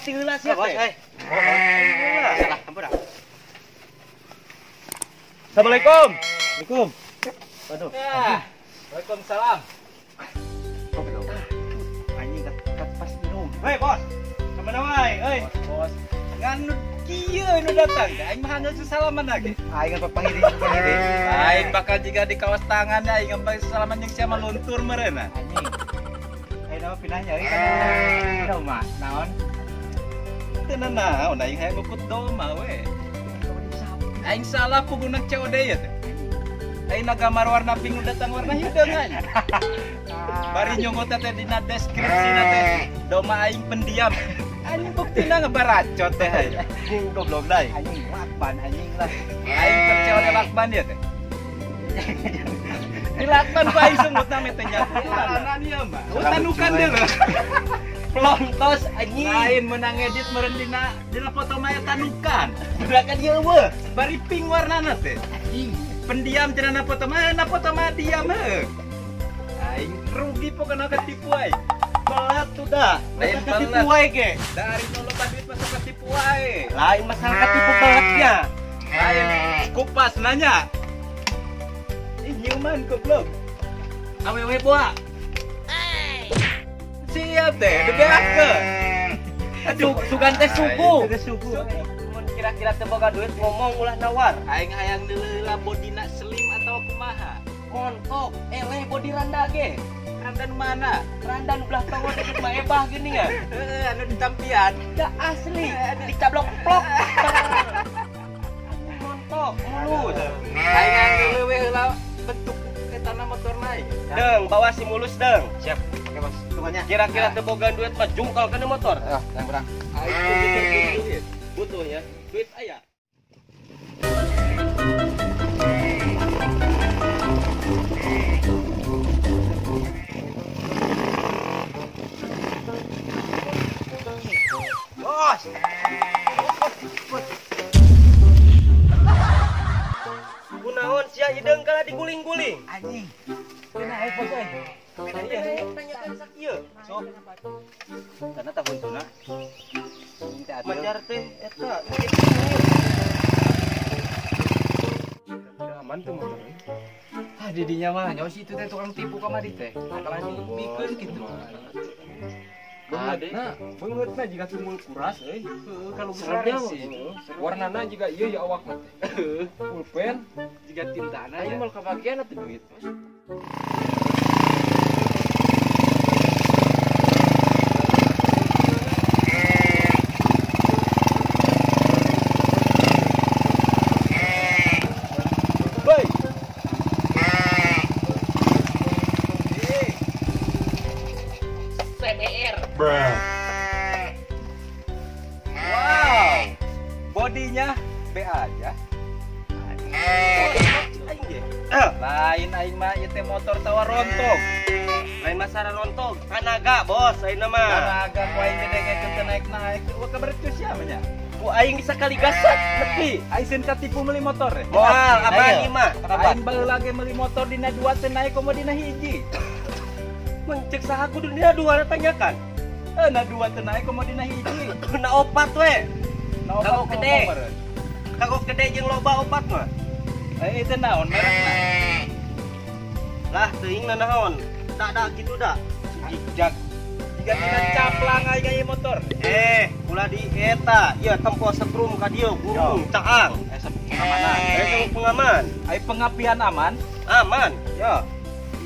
pasti heula sia Bos, teh. Salah, ampun dah. Assalamualaikum. Assalamualaikum. Waduh. Ya. Waalaikumsalam. Anjing kat pas minum. Hei, bos. Kemana wae? Hei. Bos. Nganu kieu nu datang. Aing mah hanya salaman lagi. Aing apa pangiri. Aing bakal jika di kawas tangannya aing ngembang salaman jeung sia meluntur meureunna. Anjing. Aing nama pinahnya euy kana rumah. Naon? Teu naon aing hayang buput doma we. Aing salah puguna COD ya teh. Aing nagamar warna pink nu datang warna hideung aja. Bari nyongot teh dina deskripsina teh doma aing pendiam. Anjing buktina ngebaracot teh. Anjing goblok lai. Anjing lakban anjing lah. Aing keur COD lakban ya teh. Di lakban ku aing semut na teh nya. Alanan ieu mah. Utanukan deui. Pelontos anjing. Lain menang edit meureun dina foto mah tanukan. Gerakan ieu weuh. Bari pink warnana teh. Anjing. Pendiam cenah na foto mah diam heuh. Aing rugi pokona ketipu aing. Belat tuh dah. Lain Ketipu belat. wae ge. Dari nolo duit masuk ketipu wae. Lain masalah ketipu belatnya. Lain kupas nanya. Ih nyuman goblok. Awewe boa. Siap teh, debeak ke. Aduh, sugan teh suku. Suku. Mun kira-kira teu boga duit ngomong ulah nawar. Aing hayang deuleuh bodina slim atau kumaha. Montok, eleh body randa ge. Randan mana? Randa nu belah tongo deket mah ebah geuning ya. Anu ditampian. Da asli, dicablok-plok. Montok, mulus. Aing hayang deuleuh we heula bentuk etana motor naik. Deng, bawa si mulus deng. Siap. Oke, Bos. Tunggunya. Kira-kira teu boga duit mah jungkal kana motor. Yang kurang. Aing butuh duit. Butuh ya. Duit aya. Bos. Kunaon sia hideung kala diguling-guling? Anjing. Kunaon bos euy? Tanyakan sakieu. Sok. Karena tak buntuna. Teh atuh. Majar teh eta. Aman tuh motor. Ah di dinya mah nyawa si itu teh tukang tipu kamari teh. Bakalan dibikeun kitu. Nah, beungeutna jika sumul kuras euy. Kalau Seremnya sih. warnana juga ieu ya awak mah teh. Pulpen Jika tintana aing ya. mal kabagian atuh duit. Boy. CBR. Wow. Bodinya B aja. Aing ge. Lain aing mah ieu teh motor tawar rontong. Lain masalah rontog, kanaga bos, ayeuna mah. Kanaga ku aing gedengekeun teh naik-naik. Wa kabar teu sia nya. Ku aing bisa kali gasat nepi. Aing sen katipu meuli motor teh. Moal abang ieu mah. Aing baheula ge meuli motor dina 2 teh naik komo dina hiji. Mencek saha kudu dina dua tanyakan. Na 2 teh naik komo dina hiji. Na opat we. Na Kagok opat gede. ngomong meureun. Kagok gede jeung loba opat mah. Itu naon merekna? Lah teuing na naon? Da gitu da. Jijak. Jika dina caplang aing ieu motor. Ulah di eta, ieu tempo setrum ka dieu gurung caang. Pengamanan. Sabuk pengaman. Ai pengapian aman. Aman. Ya.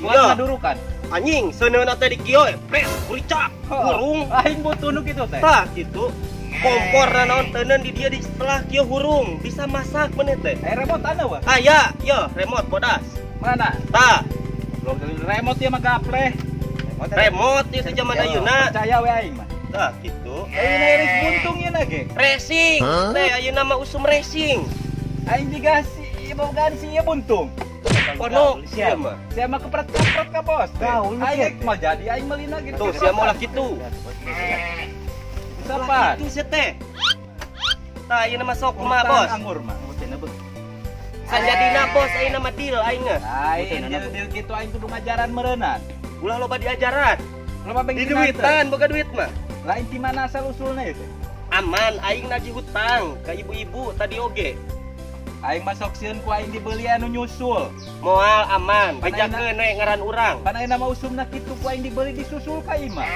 Iya. Buat ngadurukan. Anjing, seuneuna teh di kieu, pres kuricak, hurung. Aing butuh nu kitu teh. Tah gitu. Kompor naon teuneun di dia di setelah kieu hurung, bisa masak meneh teh. Remote ana wah. Aya, ieu remote bodas. Mana? Tah, Belum remote ieu mah gapleh. remote ieu teh zaman ayeuna. Percaya we aing mah. Tah gitu. Aing iris buntung ieu ge. Racing, teh ayeuna mah usum racing. Aing juga si bogaan si ieu buntung. Kono sia mah. Saya mah kepret-kepret ka bos. Gaul mah Aing mah jadi aing meulina gitu. Tuh sia mah lah kitu. Sapan? Itu sia teh. Tah ayeuna mah sok kumaha bos? Anggur mah. Sanjadina bos ayeuna mah deal aing mah. Lain deal kitu aing kudu ngajaran meureunnan. Ulah loba diajaran. Loba Di bengki duitan boga duit mah. Lain di mana asal usulna itu? Aman, aing nagih hutang ke ibu-ibu tadi oge. Aing masuk sieun ku aing dibeli anu nyusul. Moal aman, Panaina- bejakeun we ngaran urang. Pan ayeuna mah usumna kitu ku aing dibeli disusul ka imah.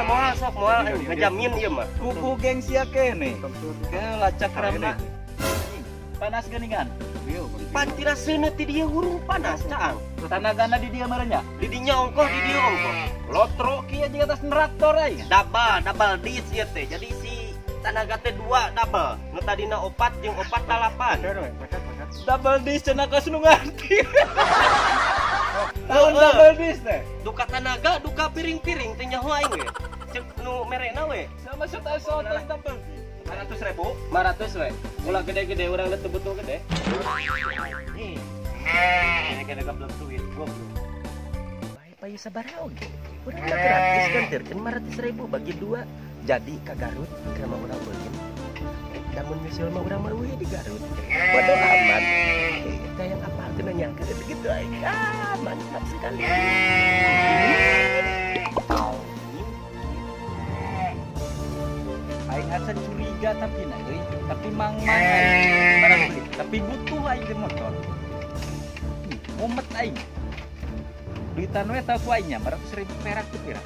Moal sok moal ngejamin ieu mah. Kuku gengsi kene. Ke lacak ramna. Panas geuningan. Pantira seuneu ti dieu hurung panas caang. Tanagana di dia marenya. Di dinya ongkoh, di dieu ongkoh. Lotro kieu di atas neraktor aing. Double dis ieu teh. Jadi si tanaga teh 2 double. Nu tadina 4 jeung 4 8. Double dish cenah kasunungan. Lawan double dish teh. Duka tanaga, duka piring-piring teh nyaho aing we. Ceuk nu merena we. Sama sudah double dish. 100.000. 500 we. Ulah gede-gede urang teh betul gede. Nih. Gede-gede gablek duit goblok. Bae payu sabaraha oge. Urang mah gratis kan terkeun 500.000 bagi 2. Jadi ka Garut ke mah urang beulin. Namun misil mah urang mah we di Garut. Bodoh amat. Eta yang apa kena nyangka gitu aing. Mantap sekali. Aing asa curiga tapi na euy, tapi mang aing barang beli, tapi butuh aing ke motor. Mumet aing. Duitan we tau ku aingnya 500.000 perak tuh pira.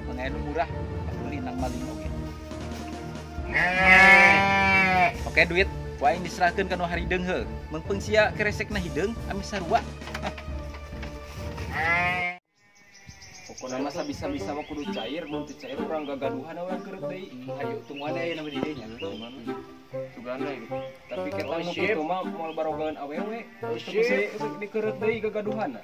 Pengen murah, beli nang maling oge. Oke duit, ku aing diserahkeun ka nu harideung heuh. Mengpeung sia keresekna hideung ami sarua. Pokoknya masa bisa-bisa mah kudu cair, mun teu cair urang gagaduhan we keur deui. Hayu tungguan aya nama di dieu nya. Sugana gitu. Tapi kita nu kitu mah moal barogan awewe. Terus dikeureup deui gagaduhanna.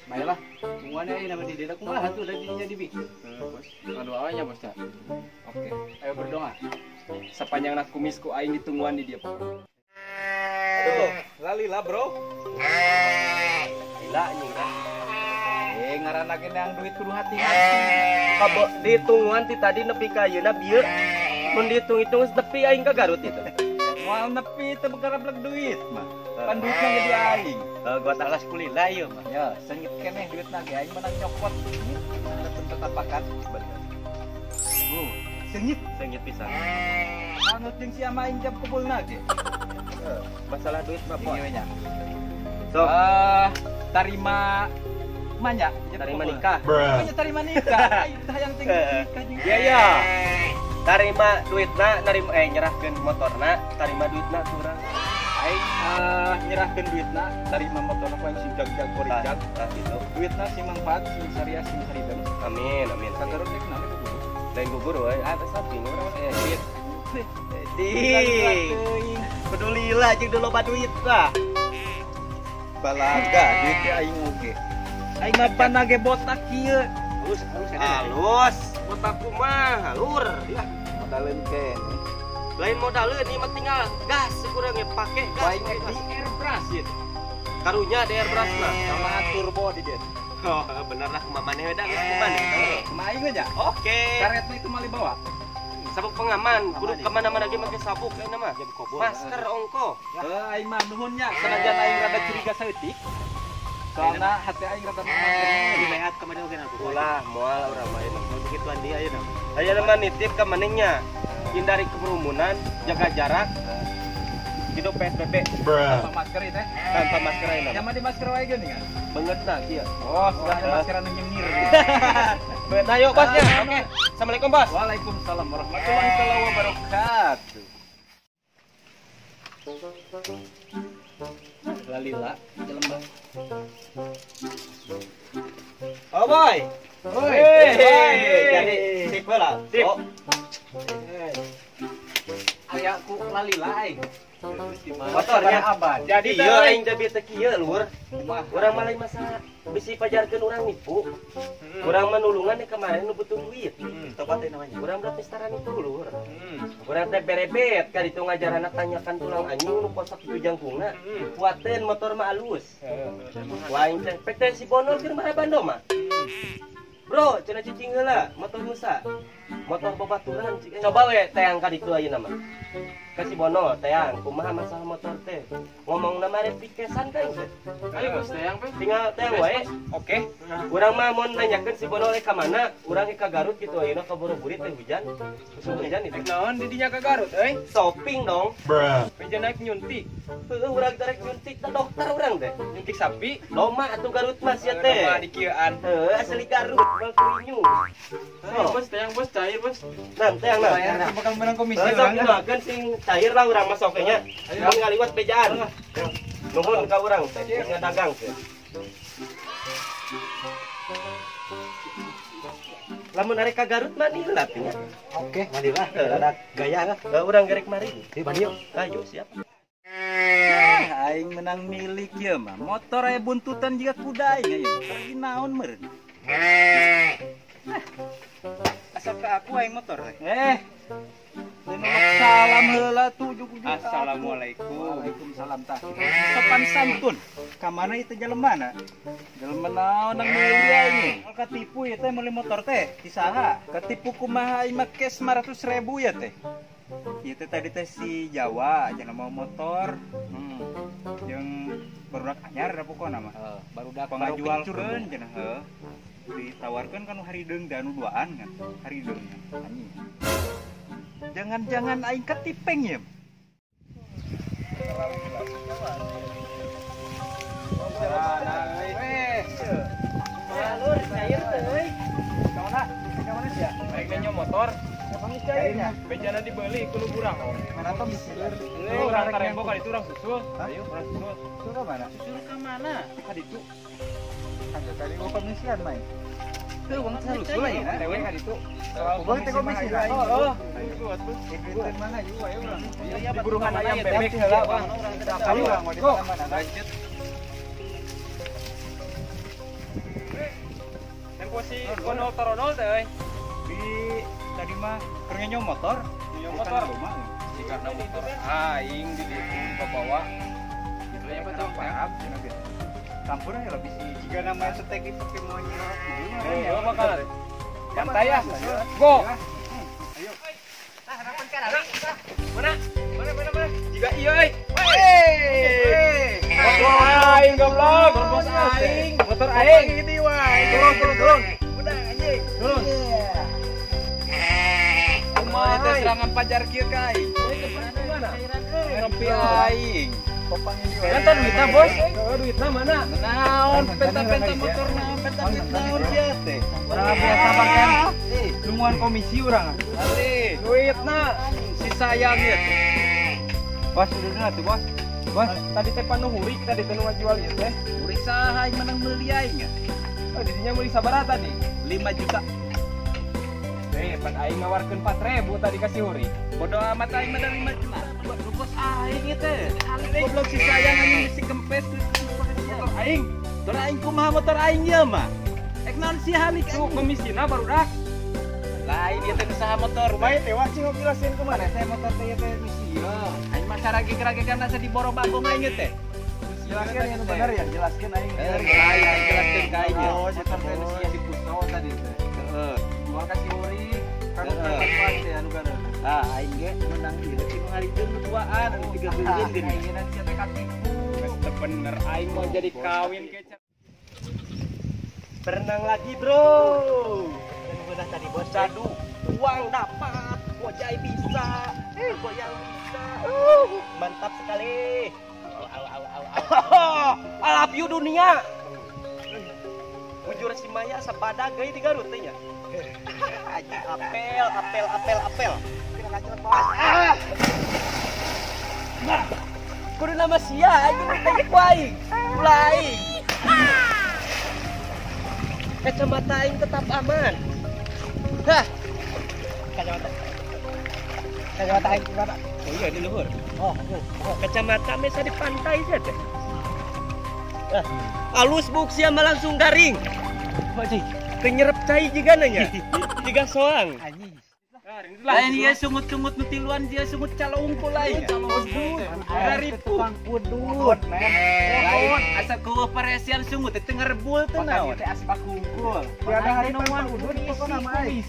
Baiklah, tungguannya aya nama di dieu kumaha atuh da dinya dibikin. Bos. Adu awalnya bos ya. Oke. Ayo berdoa. Sepanjang nak kumisku aing ditungguan di dia pokoknya. Aduh, lalila bro. Gila anjing kan. Ngaranna ge yang duit kudu hati-hati. Kabo ditungguan ti tadi nepi ka ayeuna bieu. Mun dihitung-hitung nepi aing ka Garut itu. Moal nepi teu begarableg duit mah. Pan duitna ge di aing. Gua talas kulila ieu mah. Ya, sengit keneh duitna ge aing menang nyokot. Ada tetapakan. Bener. Sengit Seungit pisan. anut jeung si ama aing jam kubulna ge. Masalah duit mah poe. Ieu nya. So, Tarima manya, tarima nikah. Punya tarima nikah. Aing hayang tinggal nikah jeung Iya ya. Tarima duitna, nyerahkeun motorna, tarima duitna ku urang. aing nyerahkeun duitna, tarima motorna ku aing si jag-jag korijag. Gitu. Duitna si manfaat si Saria si Haridan. Amin. Ka Garut teh kenapa tuh? Lain gugur we, ada samping urang mah duit. Ting. Pedulilah jeung dulu loba duit lah. Balaga duit teh aing oge. Aing mah panage botak kieu. Halus, botak kumaha, halur. Ya, Modaleun kene. lain modalnya nih mah tinggal gas sekurangnya pakai gas. Aing di airbrush ieu. Karunya di airbrush lah. Sama turbo di dieu. Oh, bener lah kumamaneh we da kumaha. Kumaha aing aja. Oke. Karetna itu mali bawa. Sabuk pengaman, kudu kemana-mana ge make sabuk ayeuna mah. Masker ongko. Aing mah nuhunnya, sanajan aing rada curiga saeutik. Soalna hati aing rada mangga Dilehat ka mana oge na. Ulah moal urang mah emang begituan dia ayeuna. Ayeuna mah nitip ka manehnya. Hindari kerumunan, jaga jarak. Hidup PSBB. tanpa masker itu. Tanpa masker ayeuna. Yang mah di masker wae geuning kan. Beungeutna kieu. Oh, sudah ada masker anu nyengir. Nah, yuk bosnya. Oke. Assalamualaikum bos. Waalaikumsalam warahmatullahi wabarakatuh. Lalila, jalan bang. Oh boy. Oi. Jadi sip lah. Sip. Oh. Aya ku lalila aing. Motornya abad. Jadi ieu aing teh bieu teh kieu lur. Kumaha? Urang mah lain masa bisi pajarkeun urang nipu. Urang menulungan kemarin nu butuh duit. Tobat namanya. Urang berat pestaran itu lur. Urang teh berebet ka ditu ngajaranna tanyakan tulang anjing nu posak itu jangkungna. Kuateun motor mah alus. Wah aing teh pek teh si Bonol keur mah Bandung mah. Bro, cenah cicing heula, motor Musa. Motor babaturan cik. Coba we teang ka ditu ayeuna mah. Kasih Bono, teang, kumaha masalah motor teh? Ngomong nama repikesan kan teh. Ayo bos teang pe. Tinggal teang wae. Oke. Urang mah mun nanyakeun si Bono ka mana? Urang ka Garut gitu ayeuna ka Borobudur teh hujan. Musim hujan itu. Naon di dinya ka Garut euy? Shopping dong. Beja naik nyuntik. Heueuh urang tarek nyuntik teh dokter urang teh. Nyuntik sapi. Loma atuh Garut mah sia teh. Nama di kieuan. Heueuh asli Garut, Bang Kurinyu. Ayo bos teang bos cair bos. Nah, teang nah. Saya bakal menang komisi Sok urang. dimakan sing cair lah urang masuk nya. Ayo ngaliwat bejaan. Nuhun ka urang teh, ngadagang teh. Lamun arek ka Garut mah nih latihnya. Oke, mandi lah. Ada gaya lah. Urang gerek mari. Di mandi yuk. Ayo siap. Aing menang milik ya mah. Motor aya buntutan juga kuda aing aya. Pergi naon meureun. Asal ke aku aing motor. Salam heula tuh ujug-ujug. Assalamualaikum. Waalaikumsalam tah. Sopan santun. Ka mana ieu teh jelemana? Jelema naon nang meuli aing. Katipu ieu teh meuli motor teh. Di saha? Katipu kumaha aing mah cash 500.000 ya teh. Ieu teh tadi teh si Jawa jangan mau motor. Yang barudak anyar da pokona mah. Barudak Pangajualkeun cenah heuh. Ditawarkeun kan harideung da anu duaan kan. Harideung anjing. Jangan-jangan aing ketipeng ya. Alur cair teh. Kemana sih ya? Aing nanya motor. Emang cairnya? Bejana dibeli ku urang. Mana tuh? Urang karembo kali itu urang susul. Ayo urang susul. Susul ke mana? Susul ka mana? Ka ditu. Ada tadi gua komisian main. Tuh bang Susul ya. Dewe ka ditu. Gua teh komisi lah. Oh. Duit mana juga ya urang. Iya, buruhan ayam bebek heula, Bang. Ayo urang mau di mana? Lanjut. Tempo si Ronald Toronol teh euy. Di tadi mah kerengnya motor. Nyonya motor. Rumah. Jika na motor aing di ditu bawa. Gitu ya betul Pak. Campur ya lebih sih. Jika nama setek itu pakai monyet. Yo bakal. Santai ya. Go. Ayo. Harapan ka Rawi. Mana? Jika iya euy. Motor aing goblok. Bos aing. Motor aing. Ini wae. Turun. Udah anjing. Turun. Kumaha teh serangan pajar kieu ka aing. Ngeropi aing. Popangnya juga. Kan duitna, Bos. Duitna mana? Naon penta-penta motor naon penta-penta naon sia teh. Urang biasa pakai lumuan komisi urang. Ali, Duitna si sayang ieu teh. Bos udah tuh, Bos. Bos, tadi teh panuhuri tadi teh nu ngajual ieu teh. Urik saha aing menang meuli aing. Oh, didinya meuli sabaraha tadi? 5 juta. Pan aing ngawarkeun 4.000 tadi kasih huri. Bodoh amat aing mah 5 juta. Buat bos aing ieu teh. Goblok si sayang anjing bisi kempes motor aing. Motor aing kumaha motor aing ieu mah? Ek naon si halik Tuh komisina barudak. lain ieu teh usaha motor. Kumaha teh wacing ngojelasin kumaha? Saya motor teh teh misi. Aing mah cara geger-gegerna sa di boro bagong aing ieu teh. Jelaskeun yang bener ya, jelaskeun aing. Aing jelaskeun ka aing. Oh, motor teh sia di pusto tadi teh. Heeh. Gua kasih huri kanu perempuan teh anu kana. Ah, aing ge menang ieu teh nu harideung nu duaan anu 3 beungeun geuning. Aing nanti teh katipu. Geus teu bener aing mau jadi kawin ke Berenang lagi, Bro. Dan udah tadi bos cadu. Uang dapat, gojay bisa. Goyang bisa. Mantap sekali. I love you dunia. Bujur si Maya sapada gay di Garut teh nya. Apel. Nah, kudu nama sia anjing teh ku aing. Mulai. Kacamata aing tetap aman. Hah. Kacamata aing gimana? Oh iya di luhur. Oh. Kacamata mesa di pantai saja teh. Alus buk sia mah langsung garing. Wajib. Kenyerep cai juga nanya. Tiga soang. Anjing. Lain dia sungut-sungut nutiluan dia sungut calo unggul lain. Dari tukang udut. lain asa kooperasian sungut teh ngerebul teh naon. Teh asbak unggul. Tiada hari nuan udut pokona mah ai.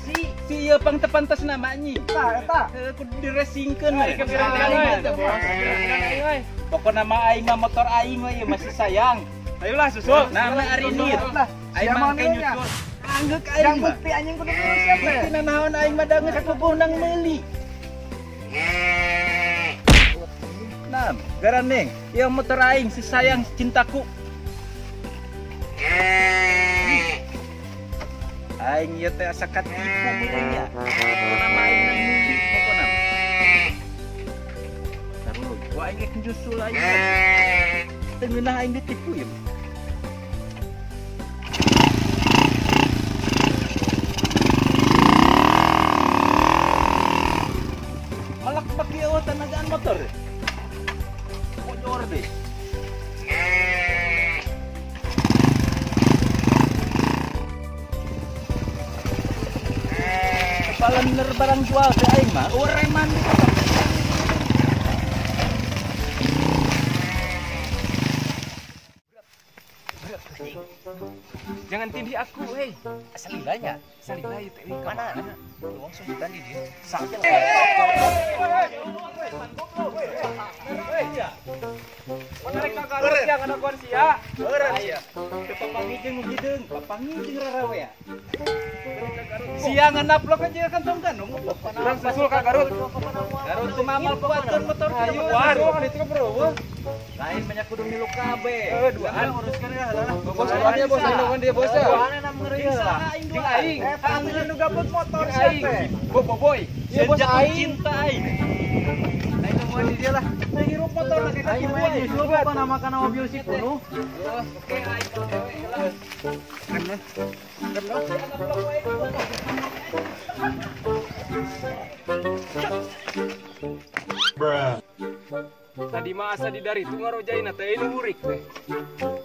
Si ieu pang tepantas namanya. Tah eta. Kudu diresingkeun we. Ayo, Pokona mah aing mah motor aing we masih sayang. ayolah susul. Nama Arinir. Aing mah ke nyusul. Angeuk Yang aing mah. bukti anjing kudu nuliskeun teh. Tina naon aing mah dangeus kubuh nang meuli. Nam, garaneng, ieu motor aing si sayang si cintaku. Aing ieu teh asa katipu meureun nya. Pokona mah aing nang meuli pokona. Taruh, gua aing geus nyusul aing. Teu ngeunah aing ditipu ieu. Malak pakai tenagaan motor. Bocor deh. Kepala bener barang jual teh aing mah. Orang mandi. Jangan tindih aku, hei. Asalilanya. Salila ieu teh Mana? Luang sumbutan di dia. Sakit. Menarik kagarut yang ada kuan sia. Aya. Papangi jeung hideung, papangi jeung rarawe ya. Siang nganaplok aja kantong ganung. Urang susul ka Garut. Garut teu mamal kuatkeun motor Ayo, teh. waduh kan itu ka bro. Lain banyak kudu milu kabeh. Duaan. Uruskeun lah. Bos dia bos, anu dia bos. Duaan enam ngeureun Jeung lah. saha aing Jeung doang. aing. Eta nu gabut motor Jeung sia aing. teh. Boy. Ieu bos Jatuh aing. cinta aing. Aing nemuan di dia lah. Teu hirup motor lagi ka Aing kieu mah nyusul pokona makan mobil si kuno. Oke aing dewe gelas. Tadi mah asa di dari itu ngarojaina teh ini urik teh.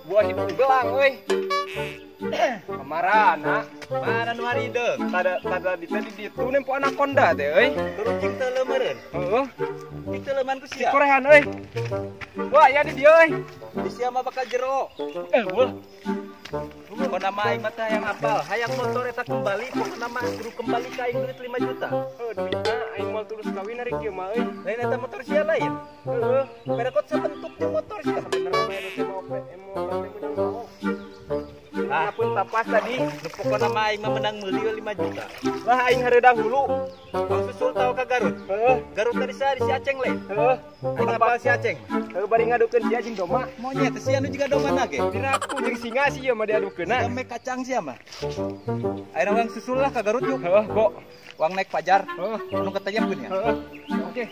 Buah hidung belang euy. Kamarana. Mana nu hari deung? Tada di tadi ditu nempo anaconda teh euy. Kurucing teu leumereun. Heeh. Di teu leuman ku Si sia. korehan euy. Wah, ya di dia euy. Di sia mah bakal jero. Wah. Pokona mah aing mah teh hayang apal, hayang motor eta kembali, pokona mah kudu kembali ka aing duit 5 juta. Duitna aing moal tulus kawin hari kieu mah euy. Lain eta motor sia lain. Heeh. Berekot sabentuk jeung motor sia. Bener mah eta mau mau. Ah, pun tapas tadi, pokona mah aing mah menang meuli 5 juta. Lah aing hareudah hulu. Kau susul tahu ka Garut? Heeh. Garut tadi sa di si Aceng lain. Heeh. Aing apal si Aceng. Heuh bari ngadukeun dia jeung doma. Monyet si anu juga domana ge. Diraku jeung singa sih ieu mah diadukeunna. Dame kacang sia mah. Ayeuna wang susul lah ka Garut yuk. Heeh, Bo. Wang naik pajar. Heeh. Anu katanya pun ya. Heeh. Oke.